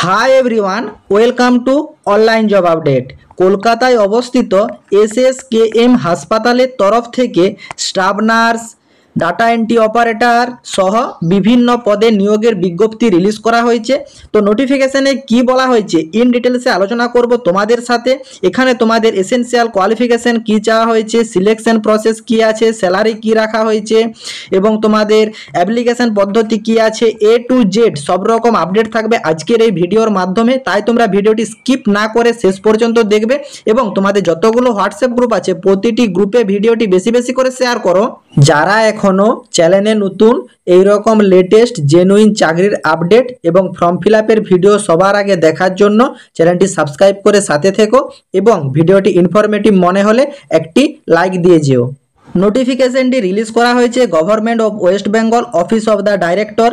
Hi everyone, welcome to online job update. কলকাতায় অবস্থিত SSKM হাসপাতালের তরফ থেকে staff nurse, data entry operator সহ বিভিন্ন পদে নিয়োগের বিজ্ঞপ্তি রিলিজ করা হয়েছে। তো নোটিফিকেশনে কি বলা হয়েছে ইন ডিটেলসে আলোচনা করব তোমাদের সাথে। এখানে তোমাদের এসেনশিয়াল কোয়ালিফিকেশন কি চাওয়া হয়েছে, সিলেকশন প্রসেস কি আছে, স্যালারি কি রাখা হয়েছে এবং তোমাদের অ্যাপ্লিকেশন পদ্ধতি কি আছে, A to Z সব রকম আপডেট থাকবে আজকের এই ভিডিওর মাধ্যমে। তাই তোমরা ভিডিওটি স্কিপ না করে শেষ পর্যন্ত দেখবে এবং তোমাদের যতগুলো হোয়াটসঅ্যাপ গ্রুপ আছে প্রতিটি গ্রুপে ভিডিওটি বেশি বেশি করে শেয়ার করো। যারা এখনো চ্যানেলে নতুন, এই রকম লেটেস্ট জেনুইন চাকরির আপডেট এবং ফর্ম ফিল আপের ভিডিও সবার আগে দেখার জন্য চ্যানেলটি সাবস্ক্রাইব করে সাথে থেকো এবং ভিডিওটি ইনফরমেটিভ মনে হলে একটি লাইক দিয়ে যেও। নোটিফিকেশনটি রিলিজ করা হয়েছে government of West Bengal, office of the director,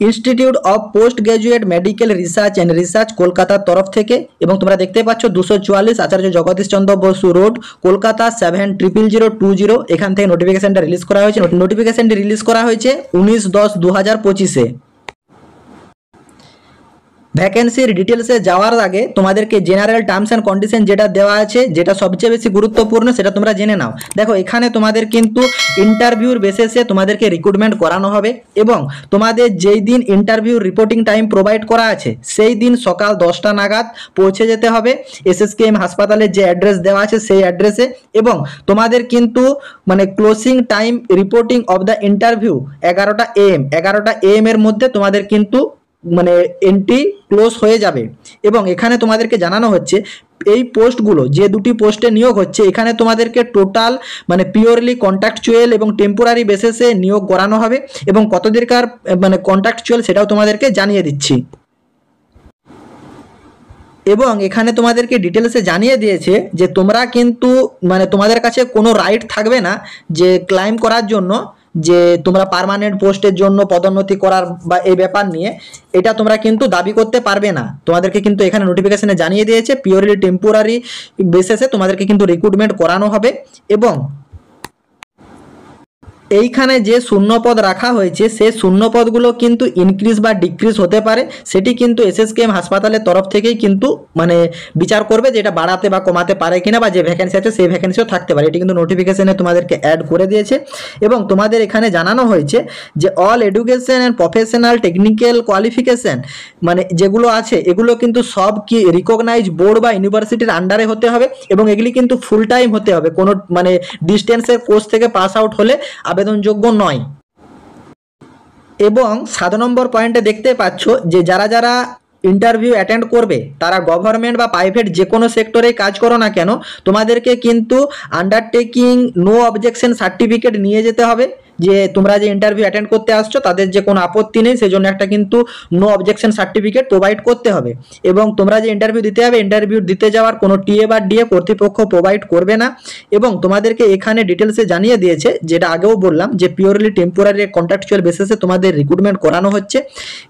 institute of post graduate medical research and research কলকাতার তরফ থেকে। এবং তোমরা দেখতে পাচ্ছ 244 আচার্য জগদীশ চন্দ্র বসু রোড, কলকাতা 700020। এখান থেকে নোটিফিকেশনটা রিলিজ করা হয়েছে। নোটিফিকেশনটি রিলিজ করা হয়েছে 19/10/2025-এ। ভ্যাকেন্সির ডিটেলসে যাওয়ার আগে তোমাদেরকে জেনারেল টার্মস অ্যান্ড কন্ডিশন যেটা দেওয়া আছে, যেটা সবচেয়ে বেশি গুরুত্বপূর্ণ, সেটা তোমরা জেনে নাও। দেখো, এখানে তোমাদের কিন্তু ইন্টারভিউর বেসিসে তোমাদেরকে রিক্রুটমেন্ট করানো হবে এবং তোমাদের যেই দিন ইন্টারভিউর রিপোর্টিং টাইম প্রোভাইড করা আছে সেই দিন সকাল 10টা নাগাদ পৌঁছে যেতে হবে SSKM হাসপাতালের যে অ্যাড্রেস দেওয়া আছে সেই অ্যাড্রেসে। এবং তোমাদের কিন্তু closing time reporting of the interview 11টা AM। 11টা AM এর মধ্যে তোমাদের কিন্তু এন্ট্রি ক্লোজ হয়ে যাবে। এবং এখানে তোমাদেরকে জানানো হচ্ছে এই পোস্টগুলো, যে দুটি পোস্টে নিয়োগ হচ্ছে, এখানে তোমাদেরকে টোটাল পিওরলি কন্ট্রাকচুয়াল এবং টেম্পোরারি বেসিসে নিয়োগ করানো হবে এবং কত দিনকার কন্ট্রাকচুয়াল সেটাও তোমাদেরকে জানিয়ে দিচ্ছি। এবং এখানে তোমাদেরকে ডিটেলসে জানিয়ে দিয়েছে যে তোমরা কিন্তু তোমাদের কাছে কোনো রাইট থাকবে না যে ক্লাইম করার জন্য যে তোমরা পার্মানেন্ট পোস্টের জন্য পদোন্নতি করার বা এই ব্যাপার নিয়ে এটা তোমরা কিন্তু দাবি করতে পারবে না। তোমাদেরকে কিন্তু এখানে নোটিফিকেশনে জানিয়ে দিয়েছে পিওরলি টেম্পোরারি বেসিসে তোমাদেরকে কিন্তু রিক্রুটমেন্ট করানো হবে। এবং এইখানে যে শূন্যপদ রাখা হয়েছে সেই শূন্যপদগুলো কিন্তু ইনক্রিজ বা ডিক্রিজ হতে পারে, সেটি কিন্তু SSKM হাসপাতালের তরফ থেকেই কিন্তু বিচার করবে যে এটা বাড়াতে বা কমাতে পারে কিনা, বা যে ভ্যাকেন্সি আছে সেই ভ্যাকেন্সিও থাকতে পারে। এটি কিন্তু নোটিফিকেশনে তোমাদেরকে অ্যাড করে দিয়েছে। এবং তোমাদের এখানে জানানো হয়েছে যে all education and professional technical qualification যেগুলো আছে এগুলো কিন্তু সব কি রিকগনাইজ বোর্ড বা ইউনিভার্সিটির আন্ডারে হতে হবে এবং এগুলি কিন্তু ফুল টাইম হতে হবে। কোনো ডিস্টেন্সের কোর্স থেকে পাস আউট হলে আবেদনযোগ্য নয়। এবং 7 নম্বর পয়েন্টে দেখতে পাচ্ছ যে যারা যারা ইন্টারভিউ অ্যাটেন্ড করবে তারা গভর্নমেন্ট বা প্রাইভেট যে কোনো সেক্টরে কাজ করো না কেন, তোমাদেরকে কিন্তু আন্ডারটেকিং নো অবজেকশন সার্টিফিকেট নিয়ে যেতে হবে। যে তোমরা যে ইন্টারভিউ অ্যাটেন্ড করতে আসছো তাদের যে কোনো আপত্তি নেই, সেজন্য একটা কিন্তু নো অবজেকশন সার্টিফিকেট প্রোভাইড করতে হবে। এবং তোমরা যে ইন্টারভিউ দিতে হবে, ইন্টারভিউ দিতে যাওয়ার কোনো TA বা DA কর্তৃপক্ষ প্রোভাইড করবে না। এবং তোমাদেরকে এখানে ডিটেলসে জানিয়ে দিয়েছে, যেটা আগেও বললাম, যে পিওরলি টেম্পোরারি কন্ট্রাকচুয়াল বেসিসে তোমাদের রিক্রুটমেন্ট করানো হচ্ছে।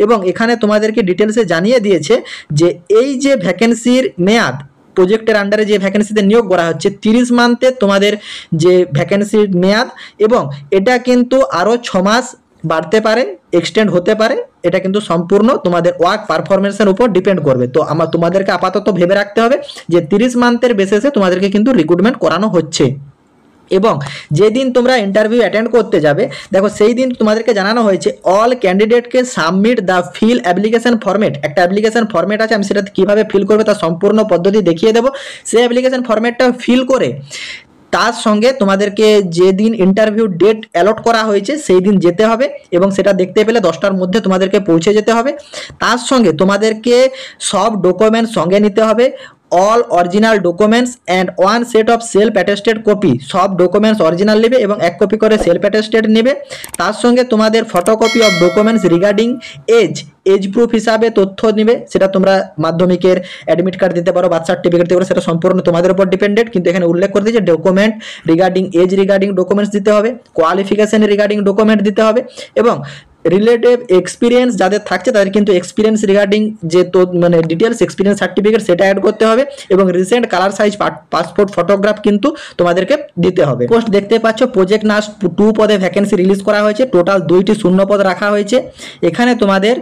এবং এখানে তোমাদেরকে ডিটেলসে জানিয়ে দিয়েছে যে এই যে ভ্যাকেন্সির মেয়াদ, প্রজেক্টের আন্ডারে যে ভ্যাকেন্সিতে নিয়োগ করা হচ্ছে 30 মান্থের তোমাদের যে ভ্যাকেন্সির মেয়াদ, এবং এটা কিন্তু আরও 6 মাস বাড়তে পারে, এক্সটেন্ড হতে পারে। এটা কিন্তু সম্পূর্ণ তোমাদের ওয়ার্ক পারফরমেন্সের উপর ডিপেন্ড করবে। তো তোমাদেরকে আপাতত ভেবে রাখতে হবে যে 30 মান্থের বেসিসে তোমাদেরকে কিন্তু রিক্রুটমেন্ট করানো হচ্ছে। এবং যেদিন তোমরা ইন্টারভিউ অ্যাটেন্ড করতে যাবে, দেখো সেই দিন তোমাদেরকে জানানো হয়েছে অল ক্যান্ডিডেটকে submit the fill application format. একটা অ্যাপ্লিকেশন ফরম্যাট আছে, আমি সেটা কীভাবে ফিল করবে তার সম্পূর্ণ পদ্ধতি দেখিয়ে দেবো। সেই অ্যাপ্লিকেশন ফরম্যাটটা ফিল করে তার সঙ্গে তোমাদেরকে যেদিন ইন্টারভিউ ডেট অ্যালট করা হয়েছে সেই দিন যেতে হবে এবং সেটা দেখতে পেলে 10টার মধ্যে তোমাদেরকে পৌঁছে যেতে হবে। তার সঙ্গে তোমাদেরকে সব ডকুমেন্টস সঙ্গে নিতে হবে, all original documents and 1 set of self attested copy. সব ডকুমেন্টস অরিজিনাল নেবে এবং 1 কপি করে সেলফ অ্যাটেস্টেড নেবে। তার সঙ্গে তোমাদের photocopy of documents regarding age proof হিসাবে তথ্য নেবে। সেটা তোমরা মাধ্যমিকের অ্যাডমিট কার্ড দিতে পারো, বার্থ সার্টিফিকেট দিতে পারো, সেটা সম্পূর্ণ তোমাদের উপর ডিপেন্ডেন্ট। কিন্তু এখানে উল্লেখ করে দিয়েছে document regarding age regarding documents দিতে হবে, কোয়ালিফিকেশন রিগার্ডিং ডকুমেন্ট দিতে হবে এবং রিলেটিভ এক্সপিরিয়েন্স যাদের থাকছে তাদের কিন্তু এক্সপিরিয়েন্স রিগার্ডিং যে তো মানে ডিটেলস এক্সপিরিয়েন্স সার্টিফিকেট সেটা অ্যাড করতে হবে এবং recent colour size passport photograph কিন্তু তোমাদেরকে দিতে হবে। পোস্ট দেখতে পাচ্ছ প্রজেক্ট নার্স 2 পদে ভ্যাকেন্সি রিলিজ করা হয়েছে, টোটাল 2টি শূন্য পদ রাখা হয়েছে। এখানে তোমাদের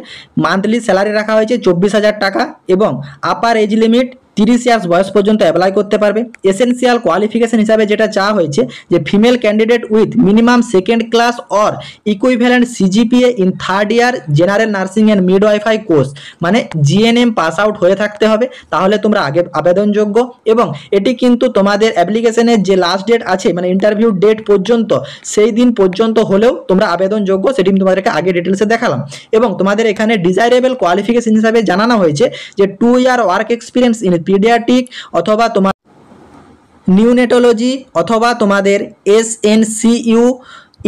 মান্থলি স্যালারি রাখা হয়েছে 24,000 টাকা এবং আপার এজ লিমিট 30 ইয়ার্স বয়স পর্যন্ত অ্যাপ্লাই করতে পারবে। এসেনশিয়াল কোয়ালিফিকেশন হিসাবে যেটা চাওয়া হয়েছে যে female candidate with minimum second class or equivalent CGPA in 3rd year general nursing and midwifery course, মানে জিএনএম পাস আউট হয়ে থাকতে হবে, তাহলে তোমরা আগে আবেদনযোগ্য। এবং এটি কিন্তু তোমাদের অ্যাপ্লিকেশনের যে লাস্ট ডেট আছে মানে ইন্টারভিউ ডেট পর্যন্ত, সেই দিন পর্যন্ত হলেও তোমরা আবেদনযোগ্য, সেটি আমি তোমাদেরকে আগে ডিটেলসে দেখালাম। এবং তোমাদের এখানে ডিজাইরেবল কোয়ালিফিকেশন হিসাবে জানানো হয়েছে যে 2 ইয়ার ওয়ার্ক এক্সপিরিয়েন্স ইন পিডিয়াট্রিক অথবা তোমার নিউনেটোলজি অথবা তোমাদের SNCU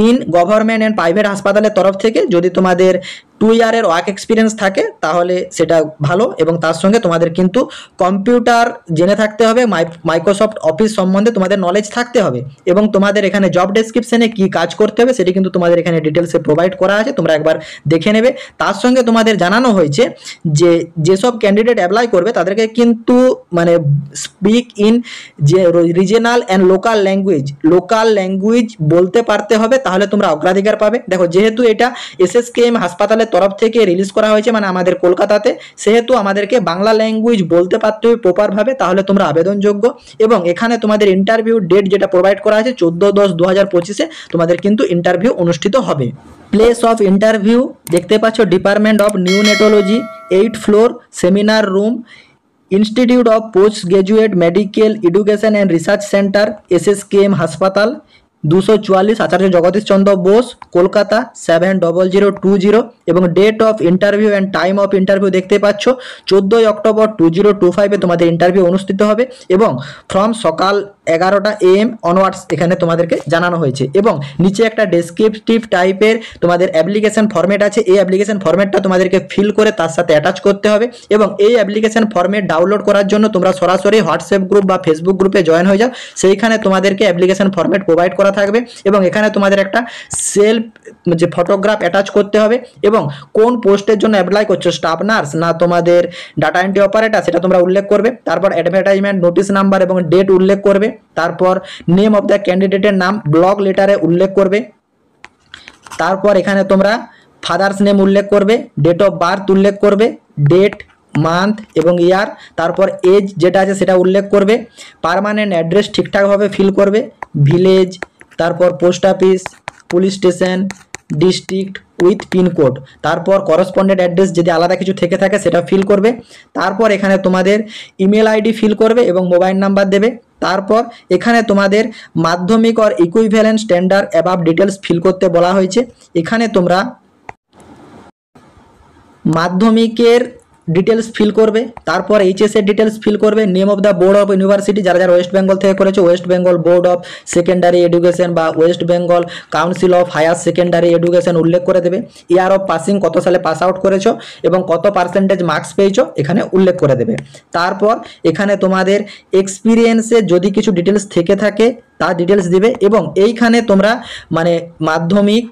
in government and private হাসপাতালের তরফ থেকে যদি তোমাদের 2 ইয়ারের ওয়ার্ক এক্সপিরিয়েন্স থাকে তাহলে সেটা ভালো। এবং তার সঙ্গে তোমাদের কিন্তু কম্পিউটার জেনে থাকতে হবে, মাইক্রোসফট অফিস সম্বন্ধে তোমাদের নলেজ থাকতে হবে। এবং তোমাদের এখানে জব ডেসক্রিপশনে কি কাজ করতে হবে সেটি কিন্তু তোমাদের এখানে ডিটেলসে প্রোভাইড করা আছে, তোমরা একবার দেখে নেবে। তার সঙ্গে তোমাদের জানানো হয়েছে যে যেসব ক্যান্ডিডেট অ্যাপ্লাই করবে তাদেরকে কিন্তু মানে স্পিক ইন যে রিজনাল অ্যান্ড লোকাল ল্যাঙ্গুয়েজ বলতে পারতে হবে, তাহলে তোমরা অগ্রাধিকার পাবে। দেখো যেহেতু এটা SSKM হাসপাতালের তরফ থেকে রিলিজ করা হয়েছে মানে আমাদের কলকাতাতে, সেহেতু আমাদেরকে বাংলা ল্যাঙ্গুয়েজ বলতে পারতে হবে প্রপার ভাবে, তাহলে তোমরা আবেদনযোগ্য। এবং এখানে তোমাদের ইন্টারভিউ ডেট যেটা প্রোভাইড করা আছে 14/10/2025 তোমাদের কিন্তু ইন্টারভিউ অনুষ্ঠিত হবে। প্লেস অফ ইন্টারভিউ দেখতে পাচ্ছ department of neonatology 8th floor seminar room, institute of post graduate medical education and research centre SSKM হাসপাতাল 244 আচার্য জগদীশ চন্দ্র বোস কলকাতা 70020। এবং date of interview and time of interview দেখতে পাচ্ছ 14 অক্টোবর 2025 তোমাদের ইন্টারভিউ অনুষ্ঠিত হবে এবং ফ্রম সকাল 11টা AM অনওয়ার্ডস এখানে তোমাদেরকে জানানো হয়েছে। এবং নিচে একটা ডেসক্রিপটিভ টাইপের তোমাদের অ্যাপ্লিকেশন ফরম্যাট আছে, এই অ্যাপ্লিকেশন ফরম্যাটটা তোমাদেরকে ফিল করে তার সাথে অ্যাটাচ করতে হবে। এবং এই অ্যাপ্লিকেশন ফরম্যাট ডাউনলোড করার জন্য তোমরা সরাসরি হোয়াটসঅ্যাপ গ্রুপ বা ফেসবুক গ্রুপে জয়েন হয়ে যাও, সেইখানে তোমাদেরকে অ্যাপ্লিকেশন ফরম্যাট প্রোভাইড করা থাকবে। এবং এখানে তোমাদের একটা সেলফ যে ফটোগ্রাফ অ্যাটাচ করতে হবে এবং কোন পোস্টের জন্য অ্যাপ্লাই করছো, স্টাফ নার্স না তোমাদের ডাটা এন্ট্রি অপারেটর, সেটা তোমরা উল্লেখ করবে। তারপর অ্যাডভার্টাইজমেন্ট নোটিশ নাম্বার এবং ডেট উল্লেখ করবে। তারপর নেম অফ দ্য ক্যান্ডিডেটের নাম ব্লক লেটারে উল্লেখ করবে। তারপর এখানে তোমরা ফাদার্স নেম উল্লেখ করবে, ডেট অফ বার্থ উল্লেখ করবে, ডেট মান্থ এবং ইয়ার, তারপর এজ যেটা আছে সেটা উল্লেখ করবে। পার্মানেন্ট অ্যাড্রেস ঠিকঠাকভাবে ফিল করবে, ভিলেজ, তারপর post office, police station, district with pincode, তারপর করসপন্ডেন্ট অ্যাড্রেস যদি আলাদা কিছু থেকে থাকে সেটা ফিল করবে। তারপর এখানে তোমাদের ইমেল আইডি ফিল করবে এবং মোবাইল নাম্বার দেবে। তারপর এখানে তোমাদের মাধ্যমিক আর equivalent standard above details fill করতে বলা হয়েছে। এখানে তোমরা মাধ্যমিকের ডিটেলস ফিল করবে, তারপর HS এর ডিটেলস ফিল করবে, name of the board of university, যারা যারা ওয়েস্ট বেঙ্গল থেকে করেছো West Bengal board of secondary education বা West Bengal council of higher secondary education উল্লেখ করে দেবে। ইয়ার অফ পাসিং, কত সালে পাস আউট করেছো এবং কত পার্সেন্টেজ মার্কস পেয়েছো এখানে উল্লেখ করে দেবে। তারপর এখানে তোমাদের এক্সপিরিয়েন্সে যদি কিছু ডিটেলস থেকে থাকে তার ডিটেলস দিবে। এবং এইখানে তোমরা মানে মাধ্যমিক,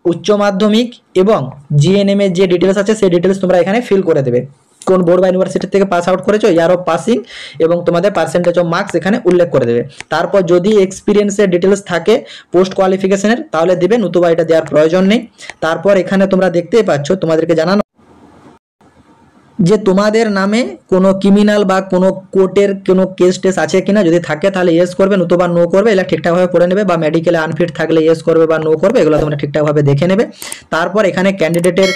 উচ্চ মাধ্যমিক এবং GNM এর যে ডিটেলস আছে সেই ডিটেলস তোমরা এখানে ফিল করে দেবে। কোন বোর্ড বা ইউনিভার্সিটি থেকে পাস আউট করেছো, ইয়ার অফ পাসিং এবং তোমাদের পার্সেন্টেজ অফ মার্কস এখানে উল্লেখ করে দেবে। তারপর যদি এক্সপিরিয়েন্সের ডিটেলস থাকে পোস্ট কোয়ালিফিকেশনের তাহলে দিবে, নতুবা এটা দেওয়ার প্রয়োজন নেই। তারপর এখানে তোমরা দেখতেই পাচ্ছ তোমাদেরকে জানানো যে তোমাদের নামে কোনো ক্রিমিনাল বা কোনো কোর্টের কোনো কেস টেস আছে কিনা, যদি থাকে তাহলে ইয়েস করবে, নতুবা নো করবে, এগুলো ঠিকঠাকভাবে পড়ে নেবে। বা মেডিকেলে আনফিট থাকলে ইয়েস করবে বা নো করবে, এগুলো তোমরা ঠিকঠাকভাবে দেখে নেবে। তারপর এখানে ক্যান্ডিডেটের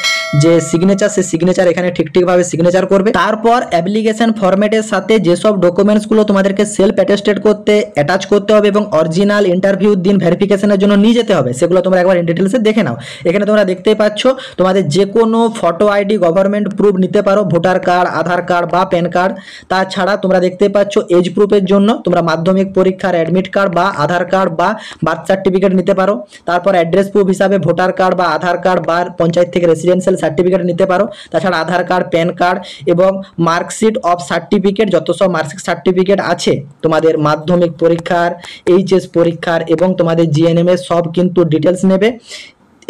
যে সিগনেচার, সেই সিগনেচার এখানে ঠিকঠাকভাবে সিগনেচার করবে। তারপর অ্যাপ্লিকেশন ফরম্যাটের সাথে যেসব ডকুমেন্টসগুলো তোমাদেরকে সেলফ অ্যাটেস্টেড করতে অ্যাটাচ করতে হবে এবং অরিজিনাল ইন্টারভিউ দিন ভেরিফিকেশনের জন্য নিয়ে যেতে হবে, সেগুলো তোমরা একবার ইন ডিটেলসে দেখে নাও। এখানে তোমরা দেখতেই পাচ্ছ তোমাদের যে কোনো ফটো আইডি গভর্নমেন্ট প্রুফ নিতে পারো, ভোটার কার্ড, আধার কার্ড বা প্যান কার্ড। তাছাড়া তোমরা দেখতে পাচ্ছ এজ প্রুফের জন্য তোমরা মাধ্যমিক পরীক্ষার অ্যাডমিট কার্ড বা আধার কার্ড বা বার্থ সার্টিফিকেট নিতে পারো। তারপর অ্যাড্রেস প্রুফ হিসাবে ভোটার কার্ড বা আধার কার্ড বা পঞ্চায়েত থেকে রেসিডেন্সিয়াল সার্টিফিকেট নিতে পারো। তাছাড়া আধার কার্ড, প্যান কার্ড এবং মার্কশিট অফ সার্টিফিকেট, যত সব মার্কশিট সার্টিফিকেট আছে তোমাদের মাধ্যমিক পরীক্ষার, HS পরীক্ষার এবং তোমাদের GNM এর সব কিন্তু ডিটেলস নেবে।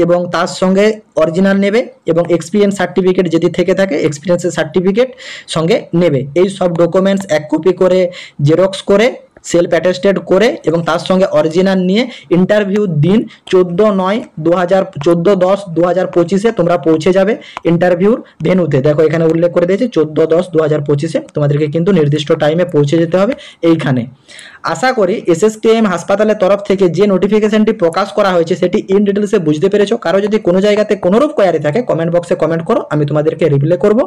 এবং তার সঙ্গে অরিজিনাল নেবে এবং এক্সপিরিয়েন্স সার্টিফিকেট যদি থেকে থাকে এক্সপিরিয়েন্সের সার্টিফিকেট সঙ্গে নেবে। এই সব ডকুমেন্টস 1 কপি করে জেরক্স করে সেলফ অ্যাটেস্টেড করে এবং তার সঙ্গে অরিজিনাল নিয়ে ইন্টারভিউ দিন 14/10/2025 তোমরা পৌঁছে যাবে ইন্টারভিউর ভেন্যুতে। দেখো এখানে উল্লেখ করে দিয়েছে 14/10/2025 তোমাদেরকে কিন্তু নির্দিষ্ট টাইমে পৌঁছে যেতে হবে এইখানে। আশা করি এসএসকেএম হাসপাতালের তরফ থেকে যে নোটিফিকেশনটি প্রকাশ করা হয়েছে সেটি ইন ডিটেলসে বুঝতে পেরেছো। কারো যদি কোনো জায়গাতে কোনোরূপ কোয়ারি থাকে কমেন্ট বক্সে কমেন্ট করো, আমি তোমাদেরকে রিপ্লাই করব।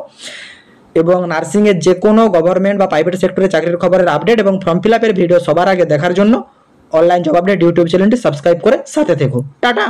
এবং নার্সিংয়ের যে কোনো গভর্নমেন্ট বা প্রাইভেট সেক্টরে চাকরির খবরের আপডেট এবং ফর্ম ফিল আপের ভিডিও সবার আগে দেখার জন্য অনলাইন জব আপডেট ইউটিউব চ্যানেলটি সাবস্ক্রাইব করে সাথে থেকো। টাটা।